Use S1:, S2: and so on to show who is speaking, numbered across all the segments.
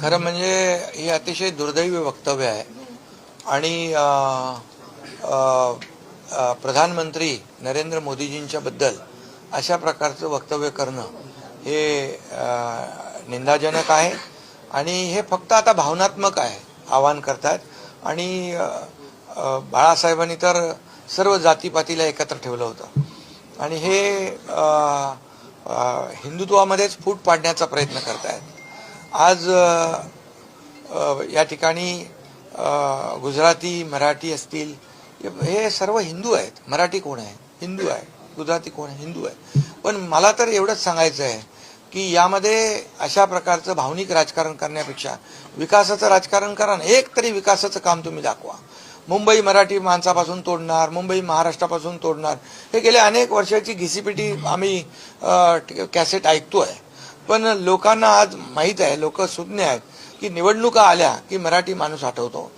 S1: खरं म्हणजे हे अतिशय दुर्दैवी वक्तव्य आहे आणि प्रधानमंत्री नरेंद्र मोदीजींच्या बद्दल अशा प्रकारचं वक्तव्य करणं हे निंदाजनक आहे आणि हे फक्त आता भावनात्मक आहे आवाहन करतात आणि बाळासाहेबांनी तर सर्व जातीपातीला एकत्र ठेवलं होतं आणि हे हिंदुत्वामध्येच फूट पाडण्याचा प्रयत्न करतायत। आज या ठिकाणी गुजराती मराठी असतील हे सर्व हिंदू आहेत। मराठी कोण आहे? हिंदू आहे। गुजराती कोण आहे? हिंदू आहे। पण मला तर एवढंच सांगायचं आहे की यामध्ये अशा प्रकारचं भावनिक राजकारण करण्यापेक्षा विकासाचं राजकारण करा ना। एक तरी विकासाचं काम तुम्ही दाखवा। मुंबई मराठी माणसापासून तोडणार, मुंबई महाराष्ट्रापासून तोडणार, हे गेल्या अनेक वर्षाची घिसीपिटी आम्ही कॅसेट ऐकतोय। पण लोकांना आज माहीत आहे, लोक सुज्ञ आहेत की निवडणुका आल्या की मराठी माणूस आठवतो।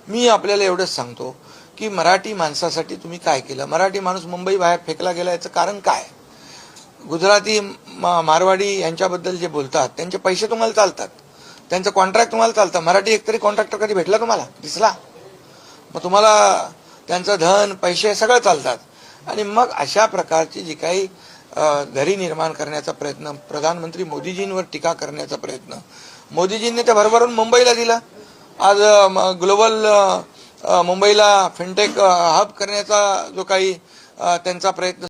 S1: मी आपल्याला एवढंच सांगतो की मराठी माणसासाठी तुम्ही काय केलं? मराठी माणूस मुंबई बाहेर फेकला गेला याचं कारण काय? गुजराती मारवाडी यांच्याबद्दल जे बोलतात त्यांचे पैसे तुम्हाला चालतात, त्यांचं कॉन्ट्रॅक्ट तुम्हाला चालतं। मराठी एकतरी कॉन्ट्रॅक्टर कधी भेटला तुम्हाला? दिसला? मग तुम्हाला त्यांचं धन पैसे सगळं चालतात आणि मग अशा प्रकारची जी काही दरी निर्माण करण्याचा प्रयत्न, प्रधानमंत्री मोदीजींवर टीका करण्याचा प्रयत्न, मोदीजींनी ते भरभरून मुंबईला दिला। आज ग्लोबल मुंबईला फिनटेक हब करण्याचा जो काही त्यांचा प्रयत्न